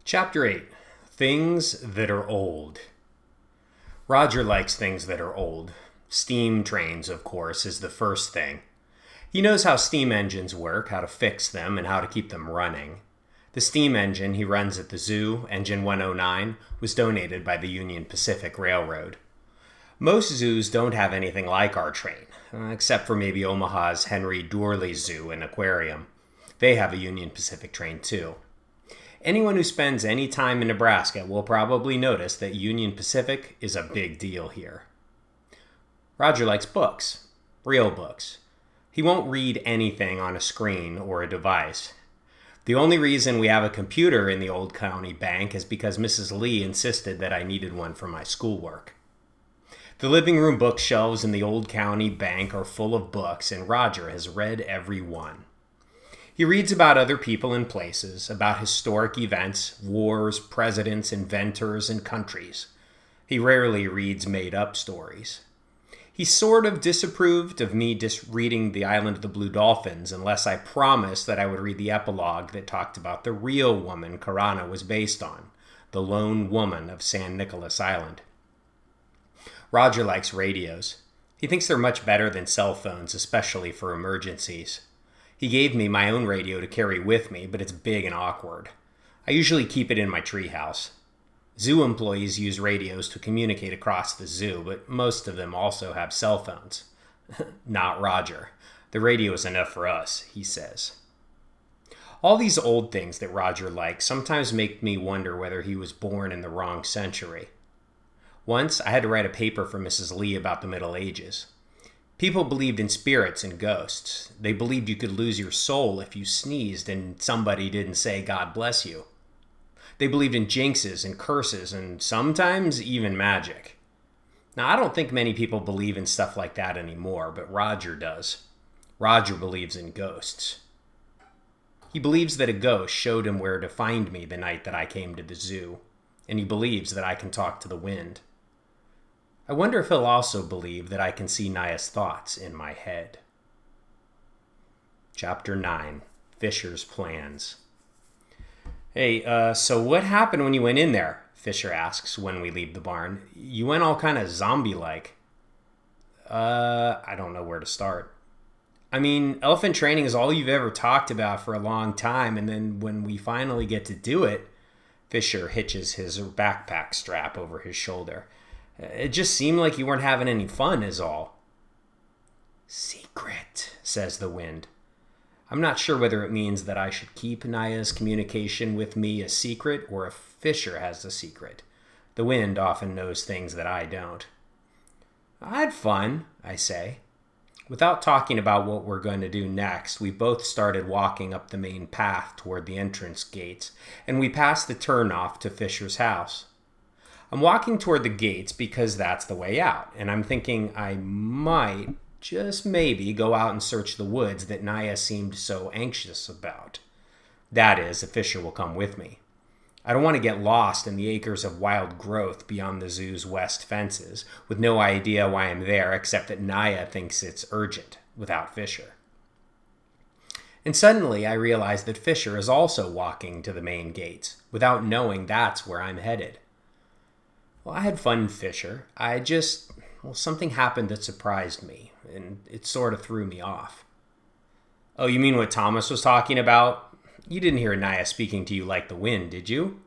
Chapter 8. Things that are old. Roger likes things that are old. Steam trains, of course, is the first thing. He knows how steam engines work, how to fix them, and how to keep them running. The steam engine he runs at the zoo, Engine 109, was donated by the Union Pacific Railroad. Most zoos don't have anything like our train, except for maybe Omaha's Henry Doorly Zoo and Aquarium. They have a Union Pacific train too. Anyone who spends any time in Nebraska will probably notice that Union Pacific is a big deal here. Roger likes books, real books. He won't read anything on a screen or a device. The only reason we have a computer in the Old County Bank is because Mrs. Lee insisted that I needed one for my schoolwork. The living room bookshelves in the Old County Bank are full of books, and Roger has read every one. He reads about other people and places, about historic events, wars, presidents, inventors, and countries. He rarely reads made-up stories. He sort of disapproved of me reading The Island of the Blue Dolphins unless I promised that I would read the epilogue that talked about the real woman Karana was based on, the lone woman of San Nicolas Island. Roger likes radios. He thinks they're much better than cell phones, especially for emergencies. He gave me my own radio to carry with me, but it's big and awkward. I usually keep it in my treehouse. Zoo employees use radios to communicate across the zoo, but most of them also have cell phones. Not Roger. The radio is enough for us, he says. All these old things that Roger likes sometimes make me wonder whether he was born in the wrong century. Once, I had to write a paper for Mrs. Lee about the Middle Ages. People believed in spirits and ghosts. They believed you could lose your soul if you sneezed and somebody didn't say God bless you. They believed in jinxes and curses and sometimes even magic. Now, I don't think many people believe in stuff like that anymore, but Roger does. Roger believes in ghosts. He believes that a ghost showed him where to find me the night that I came to the zoo, and he believes that I can talk to the wind. I wonder if he'll also believe that I can see Naya's thoughts in my head. Chapter 9. Fisher's Plans. Hey, so what happened when you went in there? Fisher asks when we leave the barn. You went all kind of zombie-like. I don't know where to start. I mean, elephant training is all you've ever talked about for a long time, and then when we finally get to do it, Fisher hitches his backpack strap over his shoulder. It just seemed like you weren't having any fun is all. Secret, says the wind. I'm not sure whether it means that I should keep Naya's communication with me a secret or if Fisher has the secret. The wind often knows things that I don't. I had fun, I say. Without talking about what we're going to do next, we both started walking up the main path toward the entrance gates, and we passed the turnoff to Fisher's house. I'm walking toward the gates because that's the way out, and I'm thinking I might, just maybe, go out and search the woods that Naya seemed so anxious about. That is, if Fisher will come with me. I don't want to get lost in the acres of wild growth beyond the zoo's west fences, with no idea why I'm there except that Naya thinks it's urgent, without Fisher. And suddenly I realize that Fisher is also walking to the main gates, without knowing that's where I'm headed. Well, I had fun, Fisher. Something happened that surprised me, and it sort of threw me off. Oh, you mean what Thomas was talking about? You didn't hear Naya speaking to you like the wind, did you?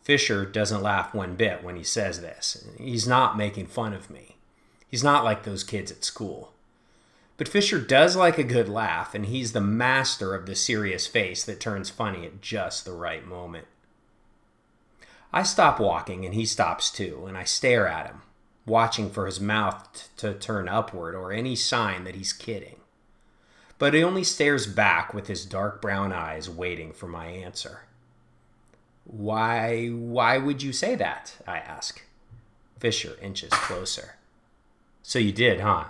Fisher doesn't laugh one bit when he says this. He's not making fun of me. He's not like those kids at school. But Fisher does like a good laugh, and he's the master of the serious face that turns funny at just the right moment. I stop walking, and he stops too, and I stare at him, watching for his mouth to turn upward or any sign that he's kidding. But he only stares back with his dark brown eyes waiting for my answer. Why would you say that? I ask. Fisher inches closer. So you did, huh?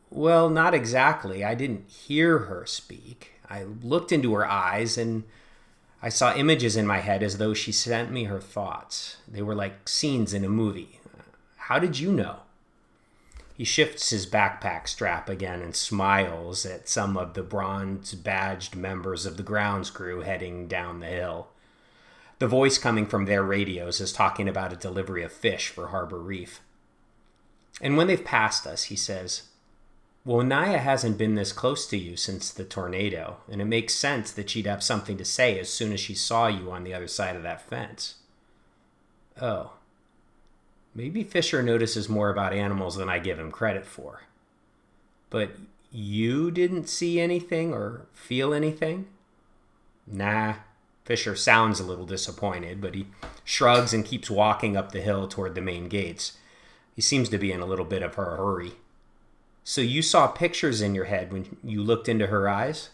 Well, not exactly. I didn't hear her speak. I looked into her eyes and I saw images in my head as though she sent me her thoughts. They were like scenes in a movie. How did you know? He shifts his backpack strap again and smiles at some of the bronze-badged members of the grounds crew heading down the hill. The voice coming from their radios is talking about a delivery of fish for Harbor Reef. And when they've passed us, he says, "Well, Naya hasn't been this close to you since the tornado, and it makes sense that she'd have something to say as soon as she saw you on the other side of that fence." Oh. Maybe Fisher notices more about animals than I give him credit for. But you didn't see anything or feel anything? Nah. Fisher sounds a little disappointed, but he shrugs and keeps walking up the hill toward the main gates. He seems to be in a little bit of a hurry. So you saw pictures in your head when you looked into her eyes?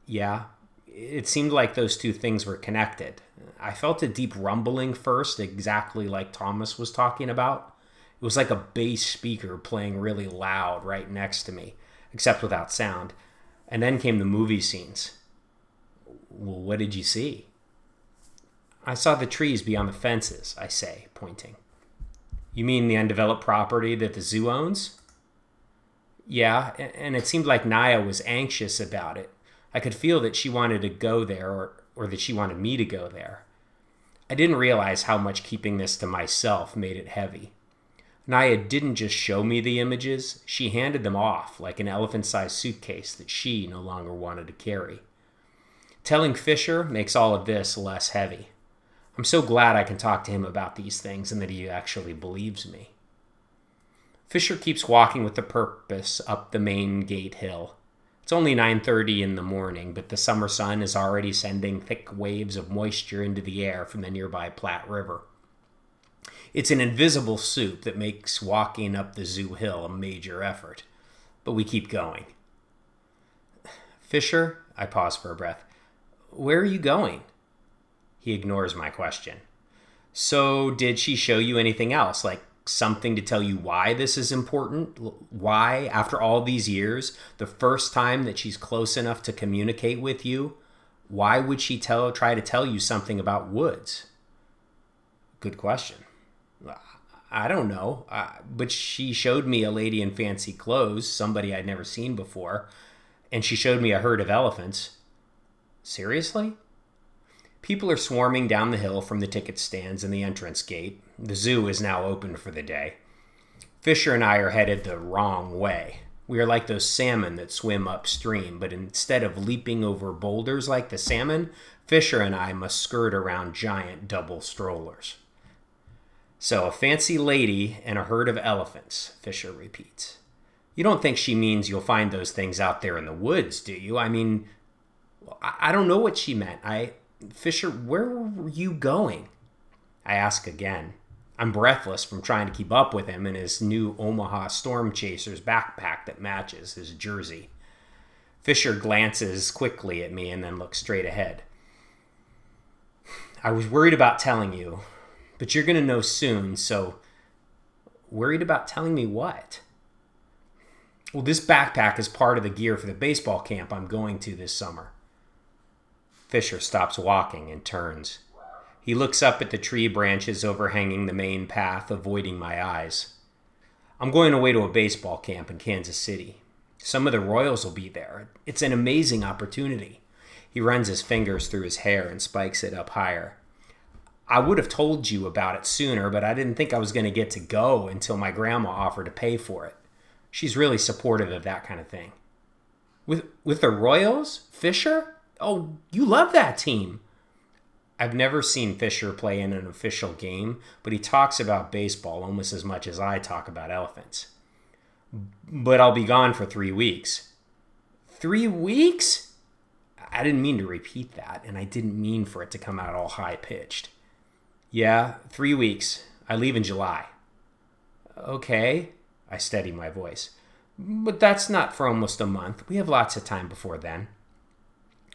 Yeah. It seemed like those two things were connected. I felt a deep rumbling first, exactly like Thomas was talking about. It was like a bass speaker playing really loud right next to me, except without sound. And then came the movie scenes. Well, what did you see? I saw the trees beyond the fences, I say, pointing. You mean the undeveloped property that the zoo owns? Yeah, and it seemed like Naya was anxious about it. I could feel that she wanted to go there, or that she wanted me to go there. I didn't realize how much keeping this to myself made it heavy. Naya didn't just show me the images, she handed them off like an elephant-sized suitcase that she no longer wanted to carry. Telling Fisher makes all of this less heavy. I'm so glad I can talk to him about these things and that he actually believes me. Fisher keeps walking with a purpose up the main gate hill. It's only 9:30 in the morning, but the summer sun is already sending thick waves of moisture into the air from the nearby Platte River. It's an invisible soup that makes walking up the zoo hill a major effort, but we keep going. Fisher, I pause for a breath. Where are you going? He ignores my question. So did she show you anything else, like something to tell you why this is important? Why, after all these years, the first time that she's close enough to communicate with you, why would she try to tell you something about woods? Good question. I don't know, but she showed me a lady in fancy clothes, somebody I'd never seen before, and she showed me a herd of elephants. Seriously? People are swarming down the hill from the ticket stands and the entrance gate. The zoo is now open for the day. Fisher and I are headed the wrong way. We are like those salmon that swim upstream, but instead of leaping over boulders like the salmon, Fisher and I must skirt around giant double strollers. So a fancy lady and a herd of elephants, Fisher repeats. You don't think she means you'll find those things out there in the woods, do you? I mean, I don't know what she meant. Fisher, where were you going? I ask again. I'm breathless from trying to keep up with him in his new Omaha Storm Chasers backpack that matches his jersey. Fisher glances quickly at me and then looks straight ahead. I was worried about telling you, but you're going to know soon, so worried about telling me what? Well, this backpack is part of the gear for the baseball camp I'm going to this summer. Fisher stops walking and turns. He looks up at the tree branches overhanging the main path, avoiding my eyes. I'm going away to a baseball camp in Kansas City. Some of the Royals will be there. It's an amazing opportunity. He runs his fingers through his hair and spikes it up higher. I would have told you about it sooner, but I didn't think I was going to get to go until my grandma offered to pay for it. She's really supportive of that kind of thing. With the Royals? Fisher? Oh, you love that team. I've never seen Fisher play in an official game, but he talks about baseball almost as much as I talk about elephants. But I'll be gone for 3 weeks. 3 weeks? I didn't mean to repeat that, and I didn't mean for it to come out all high-pitched. Yeah, 3 weeks. I leave in July. Okay, I steady my voice. But that's not for almost a month. We have lots of time before then.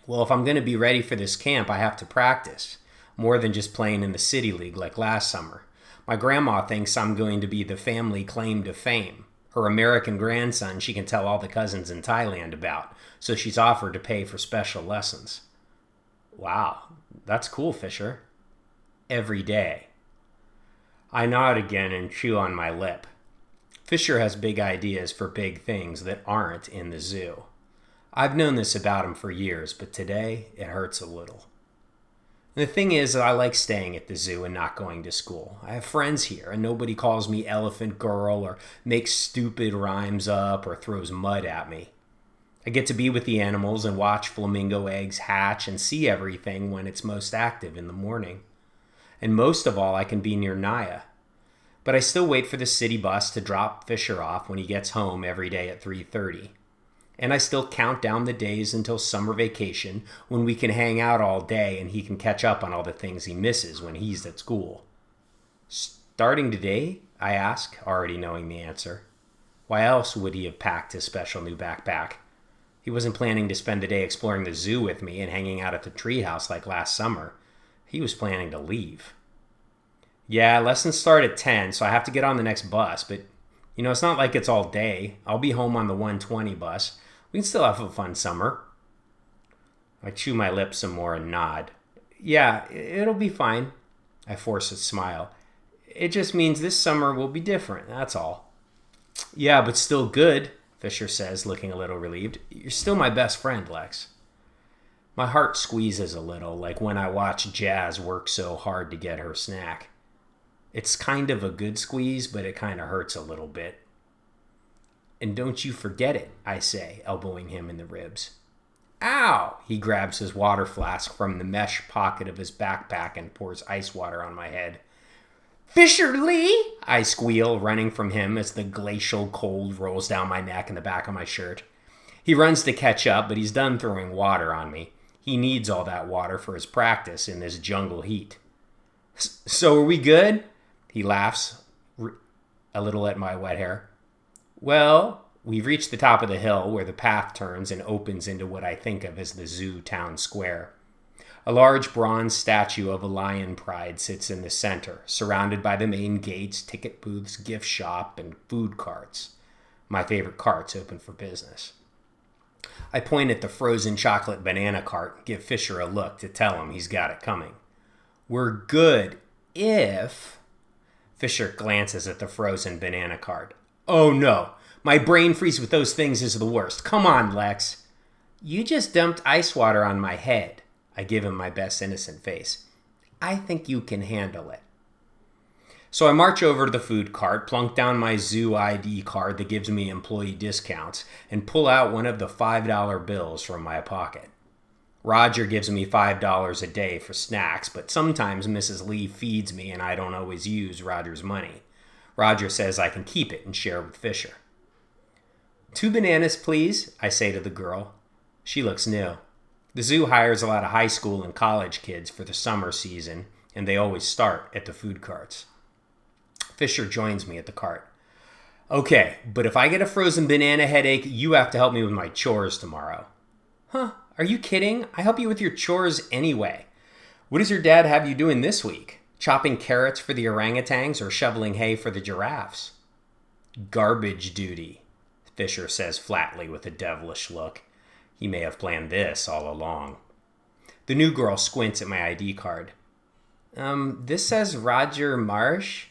Well, if I'm going to be ready for this camp, I have to practice. More than just playing in the City League like last summer. My grandma thinks I'm going to be the family claim to fame. Her American grandson she can tell all the cousins in Thailand about, so she's offered to pay for special lessons. Wow, that's cool, Fisher. Every day. I nod again and chew on my lip. Fisher has big ideas for big things that aren't in the zoo. I've known this about him for years, but today it hurts a little. And the thing is, I like staying at the zoo and not going to school. I have friends here, and nobody calls me Elephant Girl or makes stupid rhymes up or throws mud at me. I get to be with the animals and watch flamingo eggs hatch and see everything when it's most active in the morning. And most of all, I can be near Naya. But I still wait for the city bus to drop Fisher off when he gets home every day at 3:30. And I still count down the days until summer vacation when we can hang out all day and he can catch up on all the things he misses when he's at school. Starting today? I ask, already knowing the answer. Why else would he have packed his special new backpack? He wasn't planning to spend the day exploring the zoo with me and hanging out at the treehouse like last summer. He was planning to leave. Yeah, lessons start at 10, so I have to get on the next bus, but it's not like it's all day. I'll be home on the 1:20 bus. We can still have a fun summer. I chew my lips some more and nod. Yeah, it'll be fine. I force a smile. It just means this summer will be different, that's all. Yeah, but still good, Fisher says, looking a little relieved. You're still my best friend, Lex. My heart squeezes a little, like when I watch Jazz work so hard to get her snack. It's kind of a good squeeze, but it kind of hurts a little bit. And don't you forget it, I say, elbowing him in the ribs. Ow! He grabs his water flask from the mesh pocket of his backpack and pours ice water on my head. Fisher Lee! I squeal, running from him as the glacial cold rolls down my neck and the back of my shirt. He runs to catch up, but he's done throwing water on me. He needs all that water for his practice in this jungle heat. So are we good? He laughs a little at my wet hair. Well, we've reached the top of the hill where the path turns and opens into what I think of as the zoo town square. A large bronze statue of a lion pride sits in the center, surrounded by the main gates, ticket booths, gift shop, and food carts. My favorite carts open for business. I point at the frozen chocolate banana cart and give Fisher a look to tell him he's got it coming. We're good if... Fisher glances at the frozen banana cart. Oh no, my brain freeze with those things is the worst. Come on, Lex. You just dumped ice water on my head. I give him my best innocent face. I think you can handle it. So I march over to the food cart, plunk down my zoo ID card that gives me employee discounts, and pull out one of the $5 bills from my pocket. Roger gives me $5 a day for snacks, but sometimes Mrs. Lee feeds me and I don't always use Roger's money. Roger says I can keep it and share with Fisher. 2 bananas, please, I say to the girl. She looks new. The zoo hires a lot of high school and college kids for the summer season, and they always start at the food carts. Fisher joins me at the cart. Okay, but if I get a frozen banana headache, you have to help me with my chores tomorrow. Huh, are you kidding? I help you with your chores anyway. What does your dad have you doing this week? Chopping carrots for the orangutans or shoveling hay for the giraffes? Garbage duty, Fisher says flatly with a devilish look. He may have planned this all along. The new girl squints at my ID card. This says Roger Marsh?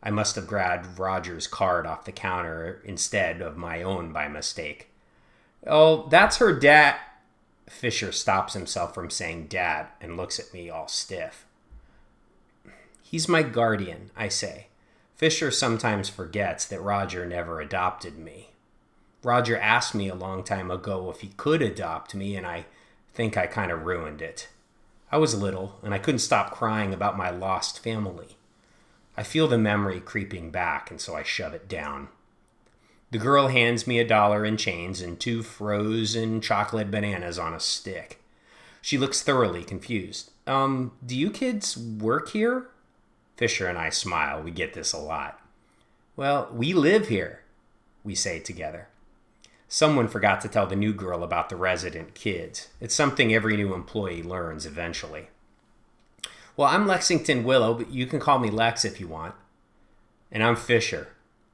I must have grabbed Roger's card off the counter instead of my own by mistake. Oh, that's her dad. Fisher stops himself from saying dad and looks at me all stiff. He's my guardian, I say. Fisher sometimes forgets that Roger never adopted me. Roger asked me a long time ago if he could adopt me, and I think I kind of ruined it. I was little, and I couldn't stop crying about my lost family. I feel the memory creeping back, and so I shove it down. The girl hands me $1 in change and 2 frozen chocolate bananas on a stick. She looks thoroughly confused. Do you kids work here? Fisher and I smile. We get this a lot. Well, we live here, we say together. Someone forgot to tell the new girl about the resident kids. It's something every new employee learns eventually. Well, I'm Lexington Willow, but you can call me Lex if you want. And I'm Fisher.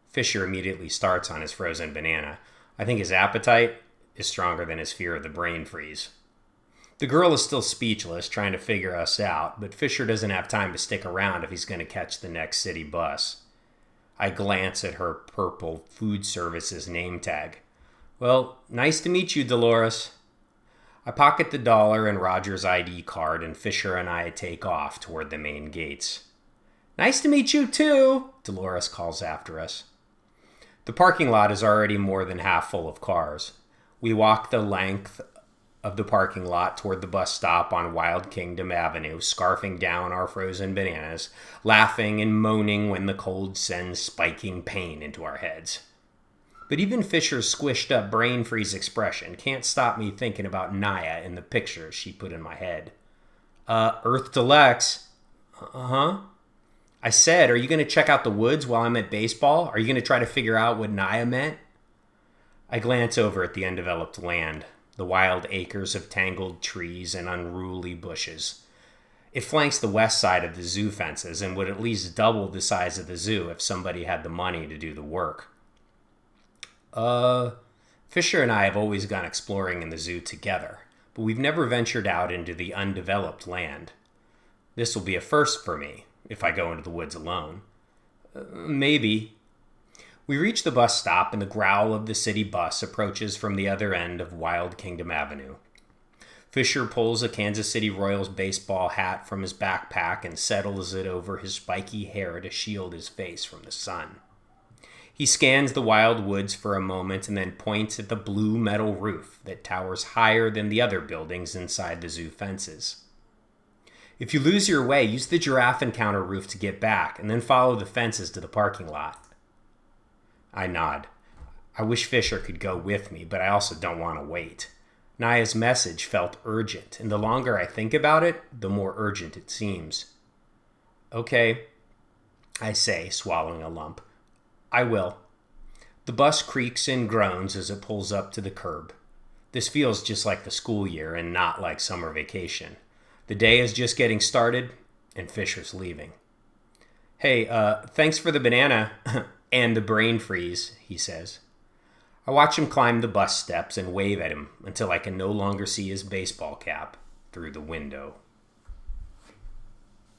Fisher immediately starts on his frozen banana. I think his appetite is stronger than his fear of the brain freeze. The girl is still speechless, trying to figure us out, but Fisher doesn't have time to stick around if he's going to catch the next city bus. I glance at her purple food services name tag. Well, nice to meet you, Dolores. I pocket the dollar and Roger's ID card, and Fisher and I take off toward the main gates. "Nice to meet you, too," Dolores calls after us. The parking lot is already more than half full of cars. We walk the length of the parking lot toward the bus stop on Wild Kingdom Avenue, scarfing down our frozen bananas, laughing and moaning when the cold sends spiking pain into our heads. But even Fisher's squished up brain freeze expression can't stop me thinking about Naya and the pictures she put in my head. Earth to Lex. Uh-huh. I said, are you going to check out the woods while I'm at baseball? Are you going to try to figure out what Naya meant? I glance over at the undeveloped land, the wild acres of tangled trees and unruly bushes. It flanks the west side of the zoo fences and would at least double the size of the zoo if somebody had the money to do the work. Fisher and I have always gone exploring in the zoo together, but we've never ventured out into the undeveloped land. This will be a first for me, if I go into the woods alone. Maybe. We reach the bus stop and the growl of the city bus approaches from the other end of Wild Kingdom Avenue. Fisher pulls a Kansas City Royals baseball hat from his backpack and settles it over his spiky hair to shield his face from the sun. He scans the wild woods for a moment and then points at the blue metal roof that towers higher than the other buildings inside the zoo fences. If you lose your way, use the giraffe encounter roof to get back, and then follow the fences to the parking lot. I nod. I wish Fisher could go with me, but I also don't want to wait. Naya's message felt urgent, and the longer I think about it, the more urgent it seems. Okay, I say, swallowing a lump. I will. The bus creaks and groans as it pulls up to the curb. This feels just like the school year and not like summer vacation. The day is just getting started, and Fisher's leaving. Hey, thanks for the banana and the brain freeze, he says. I watch him climb the bus steps and wave at him until I can no longer see his baseball cap through the window.